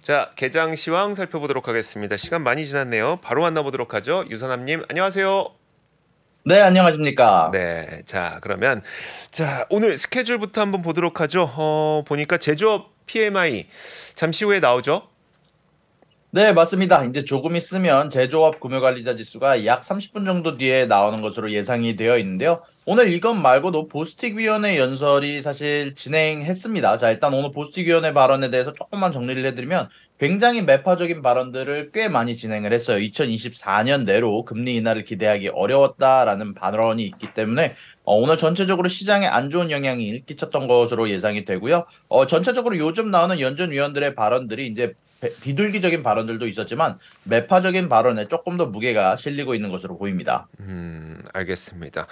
자, 개장 시황 살펴보도록 하겠습니다. 시간 많이 지났네요. 바로 만나보도록 하죠. 유선남님, 안녕하세요. 네, 안녕하십니까. 네, 자, 그러면 오늘 스케줄부터 한번 보도록 하죠. 보니까 제조업 PMI 잠시 후에 나오죠. 네, 맞습니다. 이제 조금 있으면 제조업 구매관리자 지수가 약 30분 정도 뒤에 나오는 것으로 예상이 되어 있는데요. 오늘 이것 말고도 보스틱위원회 연설이 사실 진행했습니다. 자, 일단 오늘 보스틱위원회 발언에 대해서 조금만 정리를 해드리면 굉장히 매파적인 발언들을 꽤 많이 진행을 했어요. 2024년 내로 금리 인하를 기대하기 어려웠다라는 발언이 있기 때문에 오늘 전체적으로 시장에 안 좋은 영향이 끼쳤던 것으로 예상이 되고요. 전체적으로 요즘 나오는 연준위원들의 발언들이 이제 비둘기적인 발언들도 있었지만 매파적인 발언에 조금 더 무게가 실리고 있는 것으로 보입니다. 알겠습니다.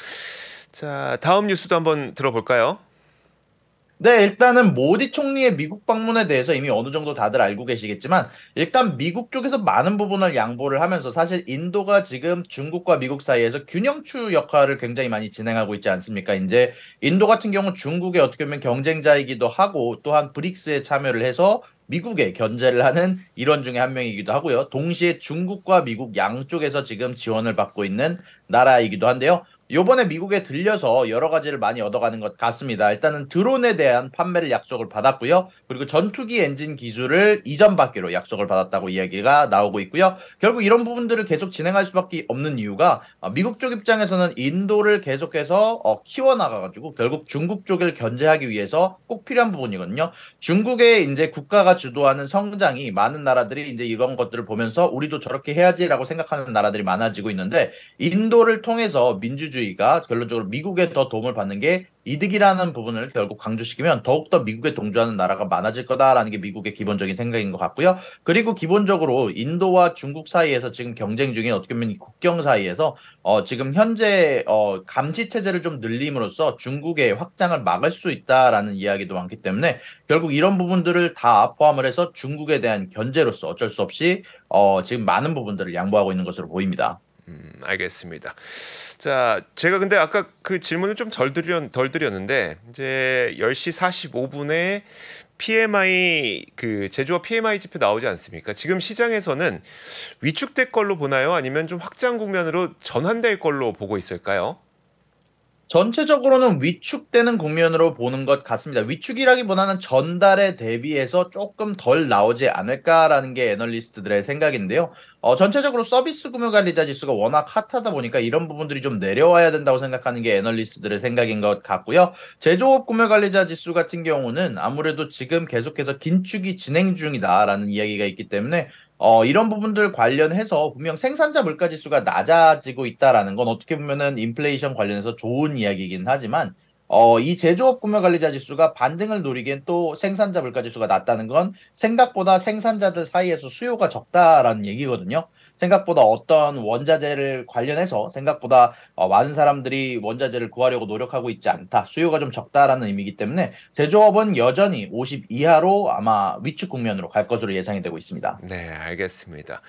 자, 다음 뉴스도 한번 들어볼까요? 네, 일단은 모디 총리의 미국 방문에 대해서 이미 어느 정도 다들 알고 계시겠지만 일단 미국 쪽에서 많은 부분을 양보를 하면서 사실 인도가 지금 중국과 미국 사이에서 균형추 역할을 굉장히 많이 진행하고 있지 않습니까? 이제 인도 같은 경우 중국의 어떻게 보면 경쟁자이기도 하고 또한 브릭스에 참여를 해서 미국에 견제를 하는 일원 중에 한 명이기도 하고요. 동시에 중국과 미국 양쪽에서 지금 지원을 받고 있는 나라이기도 한데요. 요번에 미국에 들려서 여러 가지를 많이 얻어가는 것 같습니다. 일단은 드론에 대한 판매를 약속을 받았고요. 그리고 전투기 엔진 기술을 이전받기로 약속을 받았다고 이야기가 나오고 있고요. 결국 이런 부분들을 계속 진행할 수밖에 없는 이유가 미국 쪽 입장에서는 인도를 계속해서 키워나가가지고 결국 중국 쪽을 견제하기 위해서 꼭 필요한 부분이거든요. 중국의 이제 국가가 주도하는 성장이 많은 나라들이 이제 이런 것들을 보면서 우리도 저렇게 해야지라고 생각하는 나라들이 많아지고 있는데 인도를 통해서 민주주의가 결론적으로 미국에 더 도움을 받는 게 이득이라는 부분을 결국 강조시키면 더욱더 미국에 동조하는 나라가 많아질 거다라는 게 미국의 기본적인 생각인 것 같고요. 그리고 기본적으로 인도와 중국 사이에서 지금 경쟁 중인 어떻게 보면 이 국경 사이에서 지금 현재 감시 체제를 좀 늘림으로써 중국의 확장을 막을 수 있다라는 이야기도 많기 때문에 결국 이런 부분들을 다 포함을 해서 중국에 대한 견제로서 어쩔 수 없이 지금 많은 부분들을 양보하고 있는 것으로 보입니다. 알겠습니다. 자, 제가 근데 아까 그 질문을 좀 덜 드렸는데 이제 10시 45분에 PMI 그 제조업 PMI 지표 나오지 않습니까? 지금 시장에서는 위축될 걸로 보나요? 아니면 좀 확장 국면으로 전환될 걸로 보고 있을까요? 전체적으로는 위축되는 국면으로 보는 것 같습니다. 위축이라기보다는 전달에 대비해서 조금 덜 나오지 않을까라는 게 애널리스트들의 생각인데요. 전체적으로 서비스 구매 관리자 지수가 워낙 핫하다 보니까 이런 부분들이 좀 내려와야 된다고 생각하는 게 애널리스트들의 생각인 것 같고요. 제조업 구매 관리자 지수 같은 경우는 아무래도 지금 계속해서 긴축이 진행 중이다라는 이야기가 있기 때문에 이런 부분들 관련해서 분명 생산자 물가 지수가 낮아지고 있다라는 건 어떻게 보면은 인플레이션 관련해서 좋은 이야기이긴 하지만 이 제조업 구매 관리자 지수가 반등을 노리기엔 또 생산자 물가 지수가 낮다는 건 생각보다 생산자들 사이에서 수요가 적다라는 얘기거든요. 생각보다 어떤 원자재를 관련해서 생각보다 많은 사람들이 원자재를 구하려고 노력하고 있지 않다. 수요가 좀 적다라는 의미이기 때문에 제조업은 여전히 50 이하로 아마 위축 국면으로 갈 것으로 예상이 되고 있습니다. 네, 알겠습니다.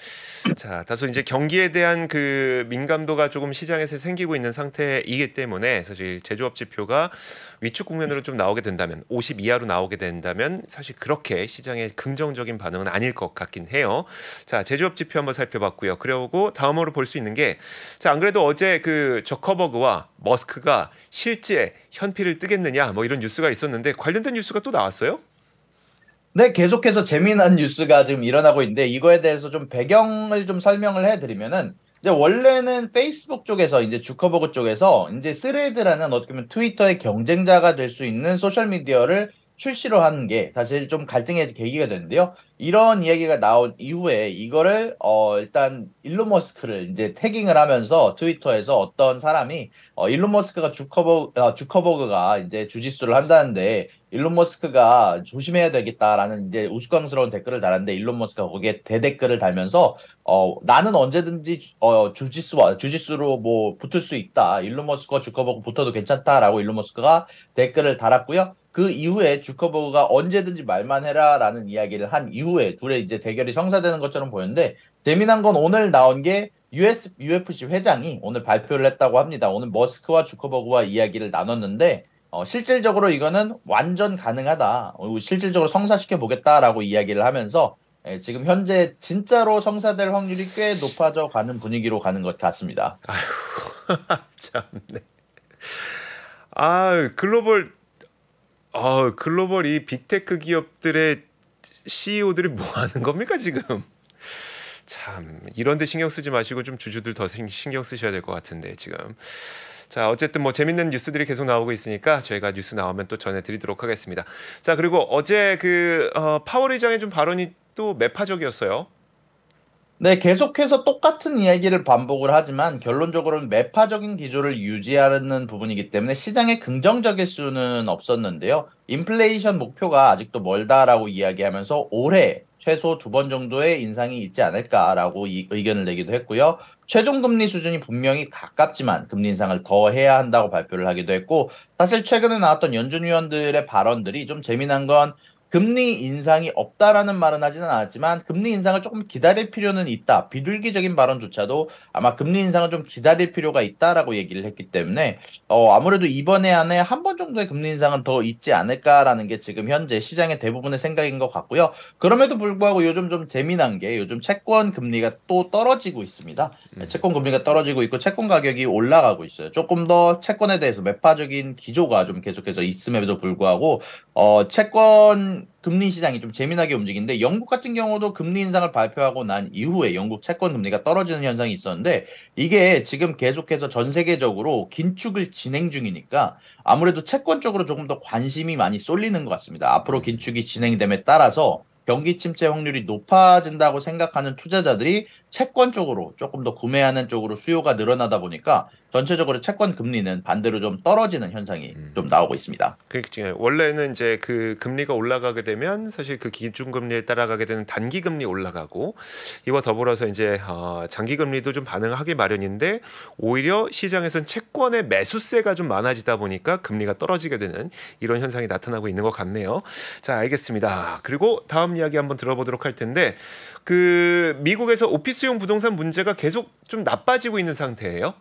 자, 다소 이제 경기에 대한 그 민감도가 조금 시장에서 생기고 있는 상태이기 때문에 사실 제조업 지표가 위축 국면으로 좀 나오게 된다면 50 이하로 나오게 된다면 사실 그렇게 시장에 긍정적인 반응은 아닐 것 같긴 해요. 자, 제조업 지표 한번 살펴봤고요. 그리고 다음으로 볼 수 있는 게 자, 안 그래도 어제 그 저커버그와 머스크가 실제 현피를 뜨겠느냐 뭐 이런 뉴스가 있었는데 관련된 뉴스가 또 나왔어요? 네, 계속해서 재미난 뉴스가 지금 일어나고 있는데 이거에 대해서 좀 배경을 좀 설명을 해드리면은 이제 원래는 페이스북 쪽에서 이제 주커버그 쪽에서 이제 스레드라는 어떻게 보면 트위터의 경쟁자가 될 수 있는 소셜 미디어를 출시로 하는 게 사실 좀 갈등의 계기가 되는데요. 이런 이야기가 나온 이후에 이거를 일단 일론 머스크를 이제 태깅을 하면서 트위터에서 어떤 사람이 일론 머스크가 주커버그가 이제 주짓수를 한다는데 일론 머스크가 조심해야 되겠다라는 이제 우스꽝스러운 댓글을 달았는데 일론 머스크가 거기에 대댓글을 달면서 나는 언제든지 주짓수로 뭐 붙을 수 있다. 일론 머스크와 주커버그 붙어도 괜찮다라고 일론 머스크가 댓글을 달았고요. 그 이후에 주커버그가 언제든지 말만 해라라는 이야기를 한 이후에 둘의 이제 대결이 성사되는 것처럼 보였는데 재미난 건 오늘 나온 게 UFC 회장이 오늘 발표를 했다고 합니다. 오늘 머스크와 주커버그와 이야기를 나눴는데 실질적으로 이거는 완전 가능하다. 실질적으로 성사시켜 보겠다라고 이야기를 하면서 지금 현재 진짜로 성사될 확률이 꽤 높아져 가는 분위기로 가는 것 같습니다. 참네. 아, 글로벌 이 빅테크 기업들의 CEO들이 뭐 하는 겁니까, 지금? 참, 이런 데 신경 쓰지 마시고 좀 주주들 더 신경 쓰셔야 될 것 같은데, 지금. 자, 어쨌든 뭐 재밌는 뉴스들이 계속 나오고 있으니까 저희가 뉴스 나오면 또 전해드리도록 하겠습니다. 자, 그리고 어제 파월 의장의 좀 발언이 또 매파적이었어요. 네, 계속해서 똑같은 이야기를 반복을 하지만 결론적으로는 매파적인 기조를 유지하는 부분이기 때문에 시장에 긍정적일 수는 없었는데요. 인플레이션 목표가 아직도 멀다라고 이야기하면서 올해 최소 2번 정도의 인상이 있지 않을까라고 의견을 내기도 했고요. 최종 금리 수준이 분명히 가깝지만 금리 인상을 더 해야 한다고 발표를 하기도 했고, 사실 최근에 나왔던 연준 위원들의 발언들이 좀 재미난 건 금리 인상이 없다라는 말은 하지는 않았지만 금리 인상을 조금 기다릴 필요는 있다. 비둘기적인 발언조차도 아마 금리 인상을 좀 기다릴 필요가 있다라고 얘기를 했기 때문에 아무래도 이번에 안에 한 번 정도의 금리 인상은 더 있지 않을까라는 게 지금 현재 시장의 대부분의 생각인 것 같고요. 그럼에도 불구하고 요즘 좀 재미난 게 요즘 채권 금리가 또 떨어지고 있습니다. 채권 금리가 떨어지고 있고 채권 가격이 올라가고 있어요. 조금 더 채권에 대해서 매파적인 기조가 좀 계속해서 있음에도 불구하고 채권 금리 시장이 좀 재미나게 움직이는데 영국 같은 경우도 금리 인상을 발표하고 난 이후에 영국 채권 금리가 떨어지는 현상이 있었는데 이게 지금 계속해서 전 세계적으로 긴축을 진행 중이니까 아무래도 채권 쪽으로 조금 더 관심이 많이 쏠리는 것 같습니다. 앞으로 긴축이 진행됨에 따라서 경기 침체 확률이 높아진다고 생각하는 투자자들이 채권 쪽으로 조금 더 구매하는 쪽으로 수요가 늘어나다 보니까 전체적으로 채권 금리는 반대로 좀 떨어지는 현상이 좀 나오고 있습니다. 그렇죠. 원래는 이제 그 금리가 올라가게 되면 사실 그 기준금리에 따라가게 되는 단기금리 올라가고 이와 더불어서 이제 장기금리도 좀 반응하기 마련인데 오히려 시장에선 채권의 매수세가 좀 많아지다 보니까 금리가 떨어지게 되는 이런 현상이 나타나고 있는 것 같네요. 자, 알겠습니다. 그리고 다음 이야기 한번 들어보도록 할 텐데 그 미국에서 오피스용 부동산 문제가 계속 좀 나빠지고 있는 상태예요.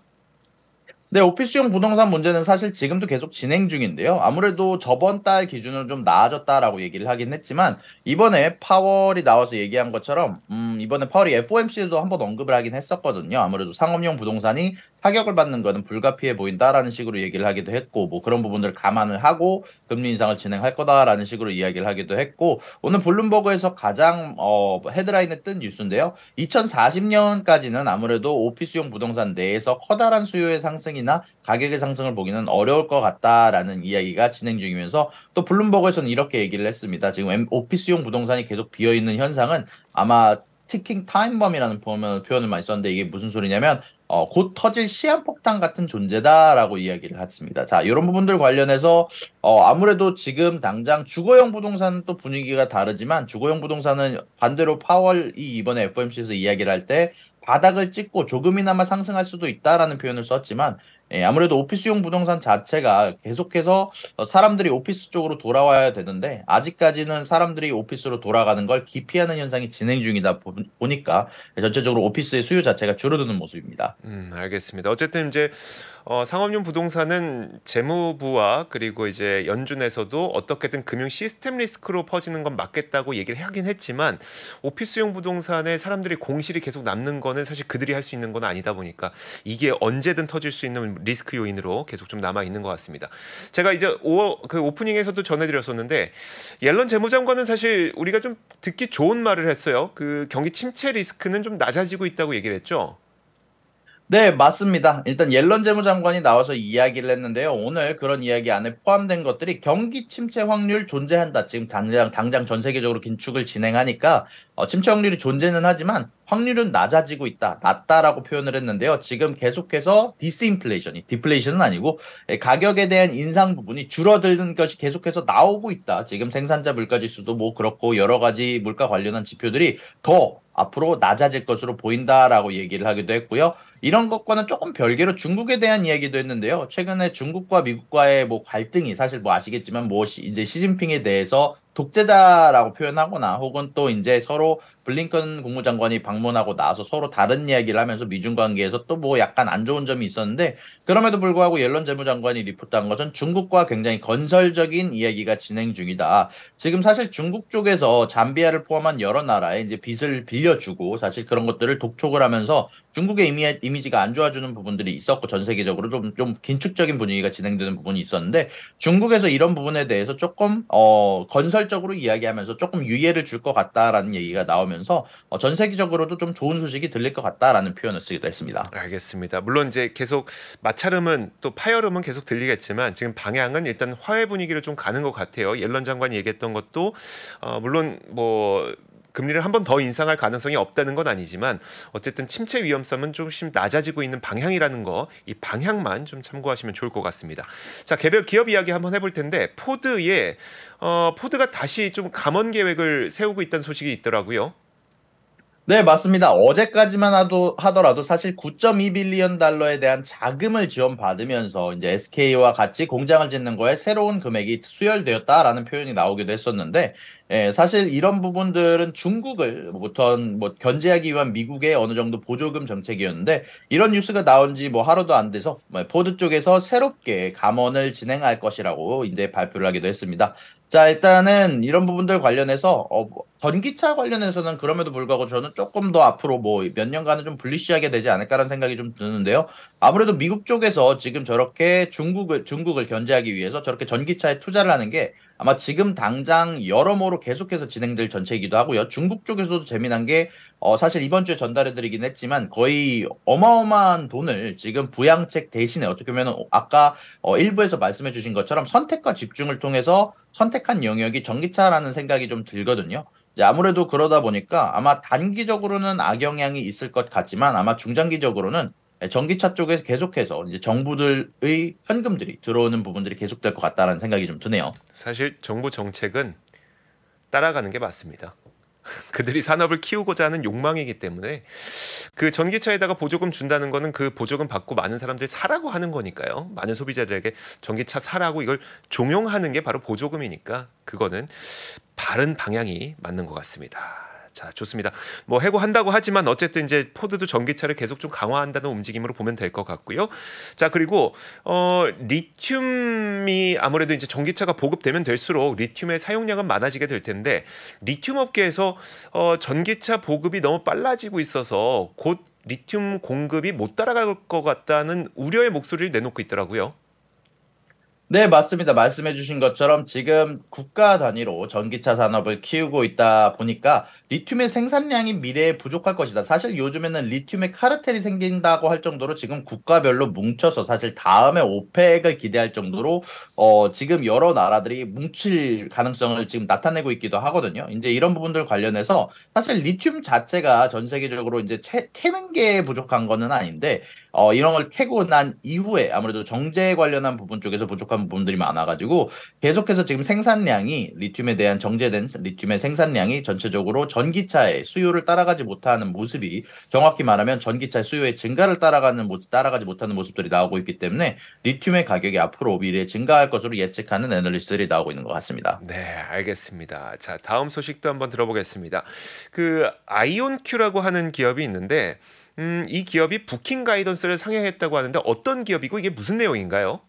네, 오피스용 부동산 문제는 사실 지금도 계속 진행 중인데요. 아무래도 저번 달 기준으로 좀 나아졌다라고 얘기를 하긴 했지만, 이번에 파월이 나와서 얘기한 것처럼, 이번에 파월이 FOMC에도 한번 언급을 하긴 했었거든요. 아무래도 상업용 부동산이 타격을 받는 거는 불가피해 보인다라는 식으로 얘기를 하기도 했고, 뭐 그런 부분들을 감안을 하고 금리 인상을 진행할 거다라는 식으로 이야기를 하기도 했고, 오늘 블룸버그에서 가장 헤드라인에 뜬 뉴스인데요. 2040년까지는 아무래도 오피스용 부동산 내에서 커다란 수요의 상승이나 가격의 상승을 보기는 어려울 것 같다라는 이야기가 진행 중이면서 또 블룸버그에서는 이렇게 얘기를 했습니다. 지금 오피스용 부동산이 계속 비어 있는 현상은 아마 티킹 타임범이라는 표현을 많이 썼는데 이게 무슨 소리냐면 곧 터질 시한폭탄 같은 존재다라고 이야기를 했습니다. 자, 이런 부분들 관련해서 아무래도 지금 당장 주거용 부동산은 또 분위기가 다르지만 주거용 부동산은 반대로 파월이 이번에 FOMC에서 이야기를 할 때 바닥을 찍고 조금이나마 상승할 수도 있다라는 표현을 썼지만 아무래도 오피스용 부동산 자체가 계속해서 사람들이 오피스 쪽으로 돌아와야 되는데 아직까지는 사람들이 오피스로 돌아가는 걸 기피하는 현상이 진행 중이다 보니까 전체적으로 오피스의 수요 자체가 줄어드는 모습입니다. 알겠습니다. 어쨌든 이제 상업용 부동산은 재무부와 그리고 이제 연준에서도 어떻게든 금융 시스템 리스크로 퍼지는 건 막겠다고 얘기를 하긴 했지만 오피스용 부동산에 사람들이 공실이 계속 남는 거는 사실 그들이 할 수 있는 건 아니다 보니까 이게 언제든 터질 수 있는 리스크 요인으로 계속 좀 남아 있는 것 같습니다. 제가 이제 그 오프닝에서도 전해드렸었는데 옐런 재무장관은 사실 우리가 좀 듣기 좋은 말을 했어요. 그 경기 침체 리스크는 좀 낮아지고 있다고 얘기를 했죠. 네, 맞습니다. 일단 옐런 재무장관이 나와서 이야기를 했는데요. 오늘 그런 이야기 안에 포함된 것들이 경기 침체 확률 존재한다. 지금 당장 전 세계적으로 긴축을 진행하니까 침체 확률이 존재는 하지만 확률은 낮아지고 있다. 낮다라고 표현을 했는데요. 지금 계속해서 디스인플레이션이 디플레이션은 아니고 가격에 대한 인상 부분이 줄어드는 것이 계속해서 나오고 있다. 지금 생산자 물가 지수도 뭐 그렇고 여러 가지 물가 관련한 지표들이 더 앞으로 낮아질 것으로 보인다라고 얘기를 하기도 했고요. 이런 것과는 조금 별개로 중국에 대한 이야기도 했는데요. 최근에 중국과 미국과의 뭐 갈등이 사실 뭐 아시겠지만 이제 시진핑에 대해서 독재자라고 표현하거나 혹은 또 이제 서로 블링컨 국무장관이 방문하고 나서 서로 다른 이야기를 하면서 미중 관계에서 또 뭐 약간 안 좋은 점이 있었는데 그럼에도 불구하고 옐런 재무장관이 리포트한 것은 중국과 굉장히 건설적인 이야기가 진행 중이다. 지금 사실 중국 쪽에서 잠비아를 포함한 여러 나라에 이제 빚을 빌려주고 사실 그런 것들을 독촉을 하면서 중국의 이미지가 안 좋아지는 부분들이 있었고 전 세계적으로 좀 긴축적인 분위기가 진행되는 부분이 있었는데 중국에서 이런 부분에 대해서 조금 건설적으로 이야기하면서 조금 유예를 줄 것 같다라는 얘기가 나오면서 전 세계적으로도 좀 좋은 소식이 들릴 것 같다라는 표현을 쓰기도 했습니다. 알겠습니다. 물론 이제 계속 마찰음은 또 파열음은 계속 들리겠지만 지금 방향은 일단 화해 분위기로 좀 가는 것 같아요. 옐런 장관이 얘기했던 것도 물론 뭐 금리를 한 번 더 인상할 가능성이 없다는 건 아니지만 어쨌든 침체 위험성은 조금씩 낮아지고 있는 방향이라는 거, 이 방향만 좀 참고하시면 좋을 것 같습니다. 자, 개별 기업 이야기 한번 해볼 텐데 포드가 다시 좀 감원 계획을 세우고 있다는 소식이 있더라고요. 네, 맞습니다. 어제까지만 하더라도 사실 9.2 빌리언 달러에 대한 자금을 지원받으면서 이제 SK와 같이 공장을 짓는 거에 새로운 금액이 수혈되었다라는 표현이 나오기도 했었는데, 사실 이런 부분들은 중국을 뭐 견제하기 위한 미국의 어느 정도 보조금 정책이었는데, 이런 뉴스가 나온 지 뭐 하루도 안 돼서 뭐 포드 쪽에서 새롭게 감원을 진행할 것이라고 이제 발표를 하기도 했습니다. 자, 일단은 이런 부분들 관련해서 뭐 전기차 관련해서는 그럼에도 불구하고 저는 조금 더 앞으로 뭐 몇 년간은 좀 불리시하게 되지 않을까라는 생각이 좀 드는데요. 아무래도 미국 쪽에서 지금 저렇게 중국을 견제하기 위해서 저렇게 전기차에 투자를 하는 게 아마 지금 당장 여러모로 계속해서 진행될 전체이기도 하고요. 중국 쪽에서도 재미난 게 사실 이번 주에 전달해드리긴 했지만 거의 어마어마한 돈을 지금 부양책 대신에 어떻게 보면 아까 일부에서 말씀해 주신 것처럼 선택과 집중을 통해서 선택한 영역이 전기차라는 생각이 좀 들거든요. 이제 아무래도 그러다 보니까 아마 단기적으로는 악영향이 있을 것 같지만 아마 중장기적으로는 전기차 쪽에서 계속해서 이제 정부들의 현금들이 들어오는 부분들이 계속될 것 같다라는 생각이 좀 드네요. 사실 정부 정책은 따라가는 게 맞습니다. 그들이 산업을 키우고자 하는 욕망이기 때문에 그 전기차에다가 보조금 준다는 거는 그 보조금 받고 많은 사람들이 사라고 하는 거니까요. 많은 소비자들에게 전기차 사라고 이걸 종용하는 게 바로 보조금이니까 그거는 바른 방향이 맞는 것 같습니다. 자, 좋습니다. 뭐 해고한다고 하지만 어쨌든 이제 포드도 전기차를 계속 좀 강화한다는 움직임으로 보면 될 것 같고요. 자, 그리고 리튬이 아무래도 이제 전기차가 보급되면 될수록 리튬의 사용량은 많아지게 될 텐데 리튬 업계에서 전기차 보급이 너무 빨라지고 있어서 곧 리튬 공급이 못 따라갈 것 같다는 우려의 목소리를 내놓고 있더라고요. 네, 맞습니다. 말씀해주신 것처럼 지금 국가 단위로 전기차 산업을 키우고 있다 보니까 리튬의 생산량이 미래에 부족할 것이다. 사실 요즘에는 리튬의 카르텔이 생긴다고 할 정도로 지금 국가별로 뭉쳐서 사실 다음에 오펙을 기대할 정도로 지금 여러 나라들이 뭉칠 가능성을 지금 나타내고 있기도 하거든요. 이제 이런 부분들 관련해서 사실 리튬 자체가 전 세계적으로 이제 캐는 게 부족한 거는 아닌데 이런 걸 캐고 난 이후에 아무래도 정제 관련한 부분 쪽에서 부족한 부분들이 많아가지고 계속해서 지금 생산량이 리튬에 대한 정제된 리튬의 생산량이 전체적으로 전기차의 수요를 따라가지 못하는 모습이 정확히 말하면 전기차 수요의 증가를 따라가지 못하는 모습들이 나오고 있기 때문에 리튬의 가격이 앞으로 미래에 증가할 것으로 예측하는 애널리스트들이 나오고 있는 것 같습니다. 네, 알겠습니다. 자, 다음 소식도 한번 들어보겠습니다. 그 아이온큐라고 하는 기업이 있는데 이 기업이 부킹 가이던스를 상향했다고 하는데 어떤 기업이고 이게 무슨 내용인가요?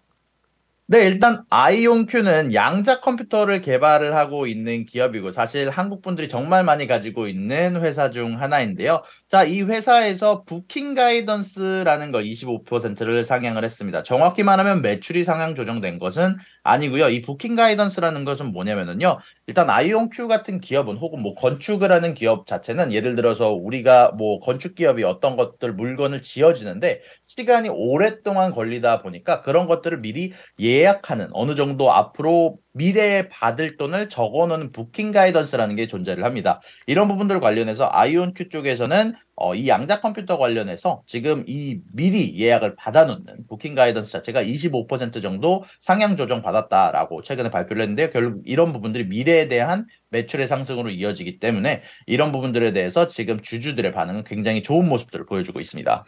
네, 일단 아이온큐는 양자 컴퓨터를 개발을 하고 있는 기업이고 사실 한국 분들이 정말 많이 가지고 있는 회사 중 하나인데요. 자, 이 회사에서 부킹 가이던스라는 걸 25%를 상향을 했습니다. 정확히 말하면 매출이 상향 조정된 것은 아니고요. 이 부킹 가이던스라는 것은 뭐냐면은요. 일단 아이온큐 같은 기업은 혹은 뭐 건축을 하는 기업 자체는 예를 들어서 우리가 뭐 건축 기업이 어떤 것들 물건을 지어지는데 시간이 오랫동안 걸리다 보니까 그런 것들을 미리 예약하는 어느 정도 앞으로 미래에 받을 돈을 적어놓는 부킹 가이던스라는 게 존재를 합니다. 이런 부분들 관련해서 아이온큐 쪽에서는 이 양자 컴퓨터 관련해서 지금 이 미리 예약을 받아놓는 부킹 가이던스 자체가 25% 정도 상향 조정 받았다라고 최근에 발표를 했는데요. 결국 이런 부분들이 미래에 대한 매출의 상승으로 이어지기 때문에 이런 부분들에 대해서 지금 주주들의 반응은 굉장히 좋은 모습들을 보여주고 있습니다.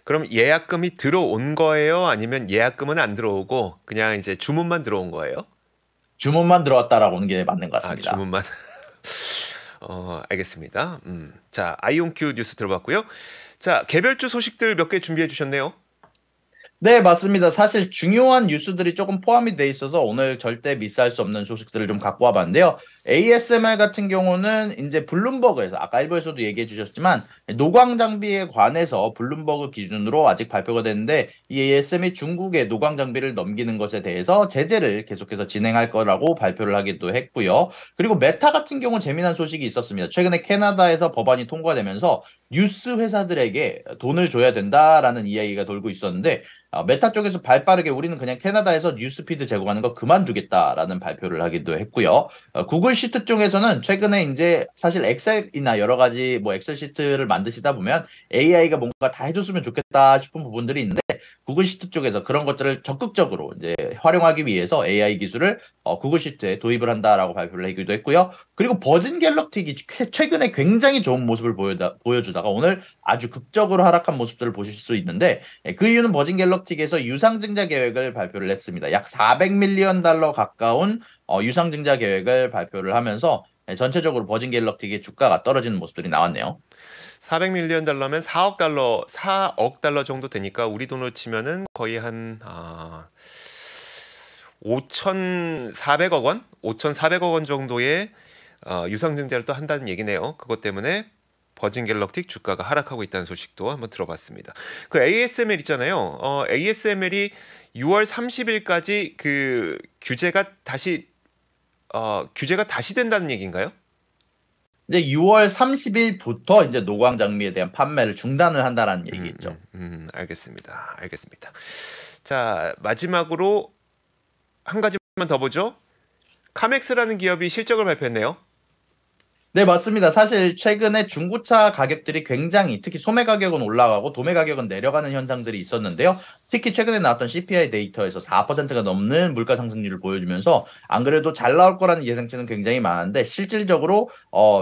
그럼 예약금이 들어온 거예요? 아니면 예약금은 안 들어오고 그냥 이제 주문만 들어온 거예요? 주문만 들어왔다라고 보는 게 맞는 것 아, 같습니다. 주문만. 알겠습니다. 자, 아이온큐 뉴스 들어봤고요. 자, 개별주 소식들 몇 개 준비해 주셨네요. 네, 맞습니다. 사실 중요한 뉴스들이 조금 포함이 돼 있어서 오늘 절대 미스할 수 없는 소식들을 좀 갖고 와봤는데요. ASMR 같은 경우는 이제 블룸버그에서 아까 일부에서도 얘기해 주셨지만 노광 장비에 관해서 블룸버그 기준으로 아직 발표가 됐는데 이 ASM이 중국에 노광 장비를 넘기는 것에 대해서 제재를 계속해서 진행할 거라고 발표를 하기도 했고요. 그리고 메타 같은 경우 재미난 소식이 있었습니다. 최근에 캐나다에서 법안이 통과되면서 뉴스 회사들에게 돈을 줘야 된다라는 이야기가 돌고 있었는데 메타 쪽에서 발빠르게 우리는 그냥 캐나다에서 뉴스피드 제공하는 거 그만두겠다라는 발표를 하기도 했고요. 구글 시트 쪽에서는 최근에 이제 사실 엑셀이나 여러 가지 뭐 엑셀 시트를 만드시다 보면 AI가 뭔가 다 해줬으면 좋겠다 싶은 부분들이 있는데 구글 시트 쪽에서 그런 것들을 적극적으로 이제 활용하기 위해서 AI 기술을 구글 시트에 도입을 한다라고 발표를 하기도 했고요. 그리고 버진 갤럭틱이 최근에 굉장히 좋은 모습을 보여주다가 오늘 아주 극적으로 하락한 모습들을 보실 수 있는데 그 이유는 버진 갤럭틱에서 유상증자 계획을 발표를 했습니다. 약 400밀리언 달러 가까운 유상증자 계획을 발표를 하면서 전체적으로 버진 갤럭틱의 주가가 떨어지는 모습들이 나왔네요. 400밀리언 달러면 4억 달러 정도 되니까 우리 돈으로 치면은 거의 한 5,400억 원? 5,400억 원 정도의 유상증자를 또 한다는 얘기네요. 그것 때문에 버진 갤럭틱 주가가 하락하고 있다는 소식도 한번 들어봤습니다. 그 ASML 있잖아요. ASML이 6월 30일까지 그 규제가 다시 된다는 얘기인가요? 이제 6월 30일부터 이제 노광 장비에 대한 판매를 중단을 한다라는 얘기겠죠. 알겠습니다. 알겠습니다. 자, 마지막으로 한 가지만 더 보죠. 카맥스라는 기업이 실적을 발표했네요. 네, 맞습니다. 사실 최근에 중고차 가격들이 굉장히 특히 소매 가격은 올라가고 도매 가격은 내려가는 현상들이 있었는데요. 특히 최근에 나왔던 CPI 데이터에서 4%가 넘는 물가 상승률을 보여주면서 안 그래도 잘 나올 거라는 예상치는 굉장히 많은데 실질적으로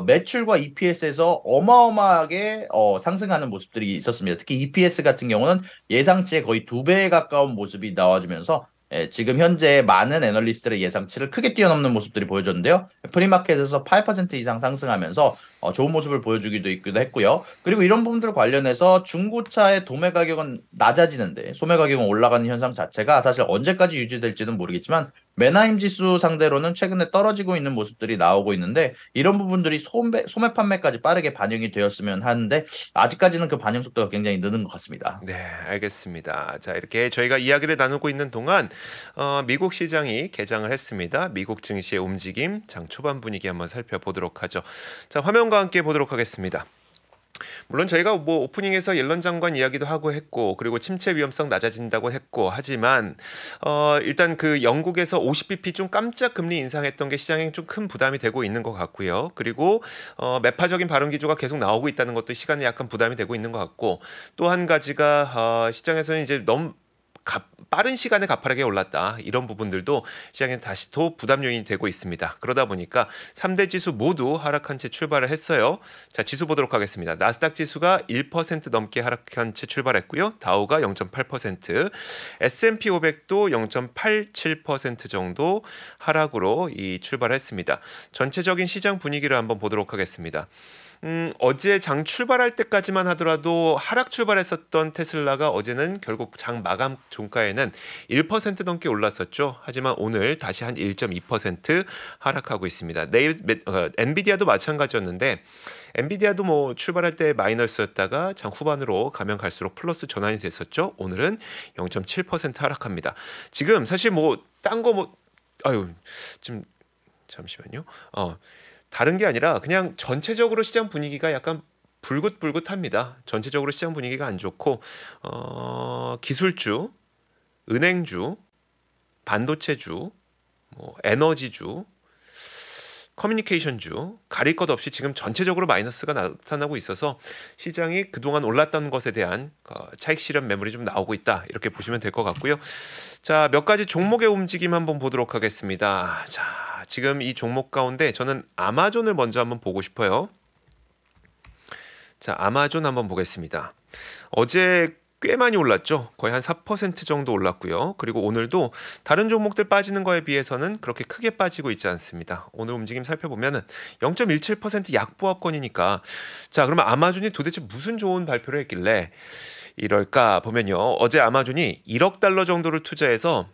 매출과 EPS에서 어마어마하게 상승하는 모습들이 있었습니다. 특히 EPS 같은 경우는 예상치의 거의 2배에 가까운 모습이 나와주면서 지금 현재 많은 애널리스트의 예상치를 크게 뛰어넘는 모습들이 보여줬는데요. 프리마켓에서 8% 이상 상승하면서 좋은 모습을 보여주기도 했고요. 그리고 이런 부분들 관련해서 중고차의 도매 가격은 낮아지는데 소매 가격은 올라가는 현상 자체가 사실 언제까지 유지될지는 모르겠지만 메나임 지수 상대로는 최근에 떨어지고 있는 모습들이 나오고 있는데 이런 부분들이 소매 판매까지 빠르게 반영이 되었으면 하는데 아직까지는 그 반영 속도가 굉장히 느는 것 같습니다. 네, 알겠습니다. 자, 이렇게 저희가 이야기를 나누고 있는 동안 미국 시장이 개장을 했습니다. 미국 증시의 움직임, 장 초반 분위기 한번 살펴보도록 하죠. 자, 화면과 함께 보도록 하겠습니다. 물론 저희가 뭐 오프닝에서 옐런 장관 이야기도 하고 했고 그리고 침체 위험성 낮아진다고 했고 하지만 일단 그 영국에서 50bp 좀 깜짝 금리 인상했던 게 시장에 좀 큰 부담이 되고 있는 것 같고요. 그리고 매파적인 발언 기조가 계속 나오고 있다는 것도 시간에 약간 부담이 되고 있는 것 같고 또 한 가지가 시장에서는 이제 너무 빠른 시간에 가파르게 올랐다. 이런 부분들도 시장에 다시 또 부담 요인이 되고 있습니다. 그러다 보니까 3대 지수 모두 하락한 채 출발을 했어요. 자, 지수 보도록 하겠습니다. 나스닥 지수가 1% 넘게 하락한 채 출발했고요. 다우가 0.8%, S&P 500도 0.87% 정도 하락으로 출발했습니다. 전체적인 시장 분위기를 한번 보도록 하겠습니다. 어제 장 출발할 때까지만 하더라도 하락 출발했었던 테슬라가 어제는 결국 장 마감 종가에는 1% 넘게 올랐었죠. 하지만 오늘 다시 한 1.2% 하락하고 있습니다. 엔비디아도 마찬가지였는데 엔비디아도 뭐 출발할 때 마이너스였다가 장 후반으로 가면 갈수록 플러스 전환이 됐었죠. 오늘은 0.7% 하락합니다. 지금 사실 뭐 딴 거 좀 잠시만요. 다른 게 아니라 그냥 전체적으로 시장 분위기가 약간 불긋불긋합니다. 전체적으로 시장 분위기가 안 좋고 기술주, 은행주, 반도체주, 뭐 에너지주, 커뮤니케이션주 가릴 것 없이 지금 전체적으로 마이너스가 나타나고 있어서 시장이 그동안 올랐던 것에 대한 차익 실현 매물이 좀 나오고 있다. 이렇게 보시면 될 것 같고요. 자, 몇 가지 종목의 움직임 한번 보도록 하겠습니다. 자, 지금 이 종목 가운데 저는 아마존을 먼저 한번 보고 싶어요. 자, 아마존 한번 보겠습니다. 어제 꽤 많이 올랐죠. 거의 한 4% 정도 올랐고요. 그리고 오늘도 다른 종목들 빠지는 거에 비해서는 그렇게 크게 빠지고 있지 않습니다. 오늘 움직임 살펴보면은 0.17% 약보합권이니까 자, 그러면 아마존이 도대체 무슨 좋은 발표를 했길래 이럴까 보면요. 어제 아마존이 1억 달러 정도를 투자해서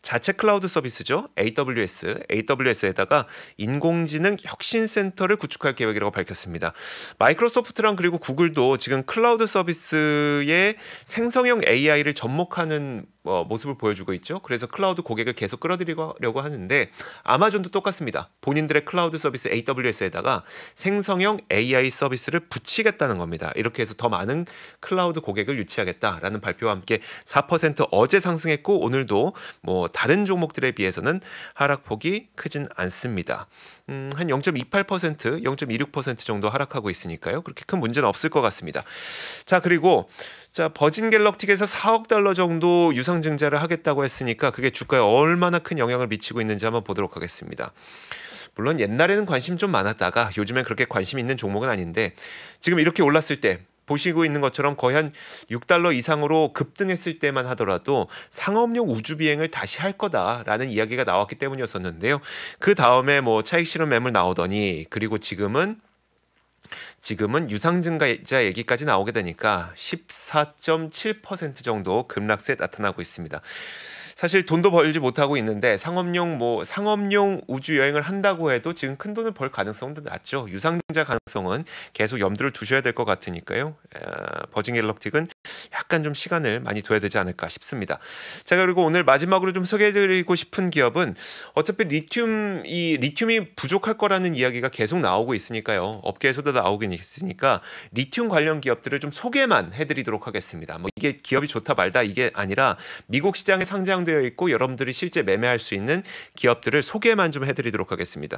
자체 클라우드 서비스죠. AWS에다가 인공지능 혁신센터를 구축할 계획이라고 밝혔습니다. 마이크로소프트랑 그리고 구글도 지금 클라우드 서비스의 생성형 AI를 접목하는 모습을 보여주고 있죠. 그래서 클라우드 고객을 계속 끌어들이려고 하는데 아마존도 똑같습니다. 본인들의 클라우드 서비스 AWS에다가 생성형 AI 서비스를 붙이겠다는 겁니다. 이렇게 해서 더 많은 클라우드 고객을 유치하겠다라는 발표와 함께 4% 어제 상승했고 오늘도 뭐 다른 종목들에 비해서는 하락폭이 크진 않습니다. 한 0.28%, 0.26% 정도 하락하고 있으니까요. 그렇게 큰 문제는 없을 것 같습니다. 자, 그리고 자, 버진 갤럭틱에서 4억 달러 정도 유상증자를 하겠다고 했으니까 그게 주가에 얼마나 큰 영향을 미치고 있는지 한번 보도록 하겠습니다. 물론 옛날에는 관심 좀 많았다가 요즘엔 그렇게 관심 있는 종목은 아닌데 지금 이렇게 올랐을 때 보시고 있는 것처럼 거의 한 6달러 이상으로 급등했을 때만 하더라도 상업용 우주 비행을 다시 할 거다라는 이야기가 나왔기 때문이었었는데요. 그 다음에 뭐 차익 실현 매물 나오더니 그리고 지금은 유상증자 얘기까지 나오게 되니까 14.7% 정도 급락세 나타나고 있습니다. 사실 돈도 벌지 못하고 있는데 상업용 우주 여행을 한다고 해도 지금 큰 돈을 벌 가능성도 낮죠. 유상증자 가능성은 계속 염두를 두셔야 될 것 같으니까요. 버진 갤럭틱은 약간 좀 시간을 많이 둬야 되지 않을까 싶습니다. 자, 그리고 오늘 마지막으로 좀 소개해드리고 싶은 기업은 어차피 리튬이 부족할 거라는 이야기가 계속 나오고 있으니까요. 업계에서도 나오긴 있으니까 리튬 관련 기업들을 좀 소개만 해드리도록 하겠습니다. 뭐 이게 기업이 좋다 말다 이게 아니라 미국 시장에 상장되어 있고 여러분들이 실제 매매할 수 있는 기업들을 소개만 좀 해드리도록 하겠습니다.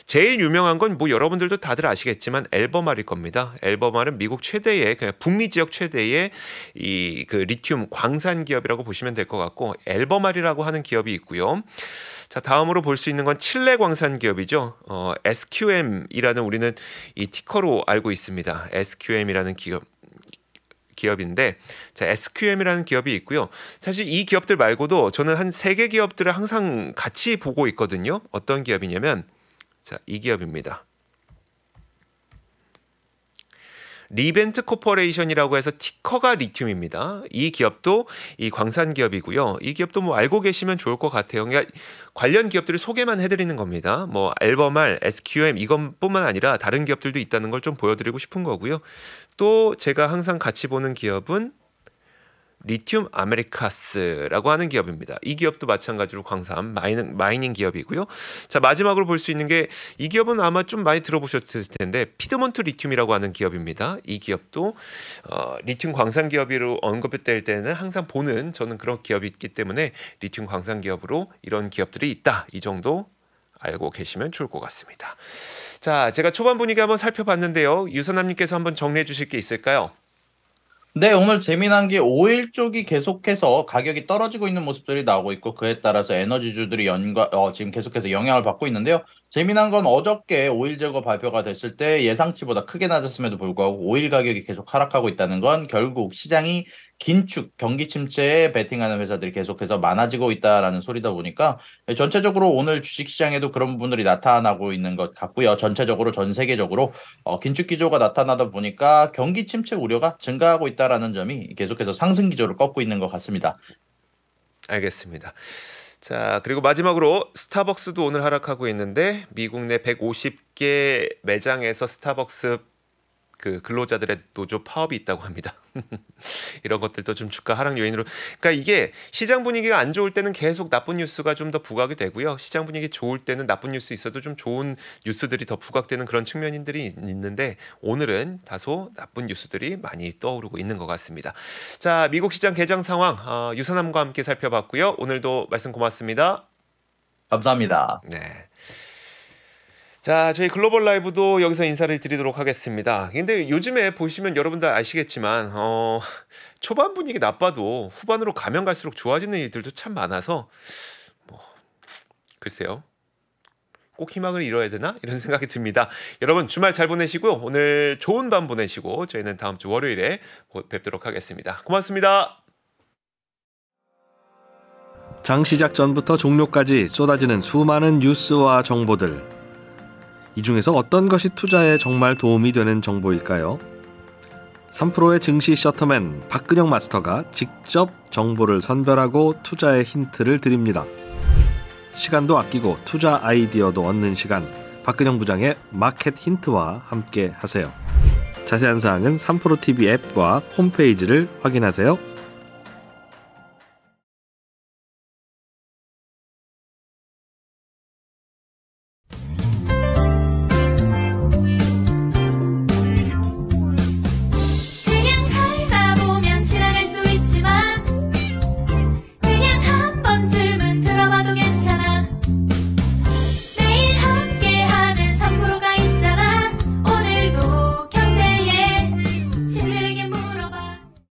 제일 유명한 건 뭐 여러분들도 다들 아시겠지만 엘버말일 겁니다. 엘버말은 미국 최대의 그냥 북미 지역 최대의 이 그 리튬 광산 기업이라고 보시면 될 것 같고 엘버말이라고 하는 기업이 있고요. 자, 다음으로 볼 수 있는 건 칠레 광산 기업이죠. SQM이라는 우리는 이 티커로 알고 있습니다. SQM이라는 기업인데 자, SQM이라는 기업이 있고요. 사실 이 기업들 말고도 저는 한 3개 기업들을 항상 같이 보고 있거든요. 어떤 기업이냐면 자, 이 기업입니다. 리벤트 코퍼레이션이라고 해서 티커가 리튬입니다. 이 기업도 이 광산 기업이고요. 이 기업도 뭐 알고 계시면 좋을 것 같아요. 그러니까 관련 기업들을 소개만 해드리는 겁니다. 뭐 엘버말, SQM 이것뿐만 아니라 다른 기업들도 있다는 걸 좀 보여드리고 싶은 거고요. 또 제가 항상 같이 보는 기업은 리튬 아메리카스라고 하는 기업입니다. 이 기업도 마찬가지로 광산 마이닝 기업이고요. 자, 마지막으로 볼 수 있는 게 이 기업은 아마 좀 많이 들어보셨을 텐데 피드몬트 리튬이라고 하는 기업입니다. 이 기업도 리튬 광산 기업으로 언급될 때는 항상 보는 저는 그런 기업이 있기 때문에 리튬 광산 기업으로 이런 기업들이 있다. 이 정도 알고 계시면 좋을 것 같습니다. 자, 제가 초반 분위기 한번 살펴봤는데요. 유선남님께서 한번 정리해 주실 게 있을까요? 네, 오늘 재미난 게 오일 쪽이 계속해서 가격이 떨어지고 있는 모습들이 나오고 있고 그에 따라서 에너지주들이 지금 계속해서 영향을 받고 있는데요. 재미난 건 어저께 오일 제거 발표가 됐을 때 예상치보다 크게 낮았음에도 불구하고 오일 가격이 계속 하락하고 있다는 건 결국 시장이 긴축, 경기 침체에 베팅하는 회사들이 계속해서 많아지고 있다라는 소리다 보니까 전체적으로 오늘 주식시장에도 그런 부분들이 나타나고 있는 것 같고요. 전체적으로 전 세계적으로 긴축 기조가 나타나다 보니까 경기 침체 우려가 증가하고 있다라는 점이 계속해서 상승 기조를 꺾고 있는 것 같습니다. 알겠습니다. 자, 그리고 마지막으로 스타벅스도 오늘 하락하고 있는데 미국 내 150개 매장에서 스타벅스 그 근로자들의 노조 파업이 있다고 합니다. 이런 것들도 좀 주가 하락 요인으로. 그러니까 이게 시장 분위기가 안 좋을 때는 계속 나쁜 뉴스가 좀 더 부각이 되고요. 시장 분위기 좋을 때는 나쁜 뉴스 있어도 좀 좋은 뉴스들이 더 부각되는 그런 측면들이 있는데 오늘은 다소 나쁜 뉴스들이 많이 떠오르고 있는 것 같습니다. 자, 미국 시장 개장 상황 유선남과 함께 살펴봤고요. 오늘도 말씀 고맙습니다. 감사합니다. 네. 자, 저희 글로벌 라이브도 여기서 인사를 드리도록 하겠습니다. 근데 요즘에 보시면 여러분들 아시겠지만 초반 분위기 나빠도 후반으로 가면 갈수록 좋아지는 일들도 참 많아서 뭐 글쎄요. 꼭 희망을 잃어야 되나 이런 생각이 듭니다. 여러분 주말 잘 보내시고요. 오늘 좋은 밤 보내시고 저희는 다음 주 월요일에 뵙도록 하겠습니다. 고맙습니다. 장 시작 전부터 종료까지 쏟아지는 수많은 뉴스와 정보들. 이 중에서 어떤 것이 투자에 정말 도움이 되는 정보일까요? 3프로의 증시 셔터맨 박근영 마스터가 직접 정보를 선별하고 투자의 힌트를 드립니다. 시간도 아끼고 투자 아이디어도 얻는 시간, 박근영 부장의 마켓 힌트와 함께 하세요. 자세한 사항은 3프로 TV 앱과 홈페이지를 확인하세요.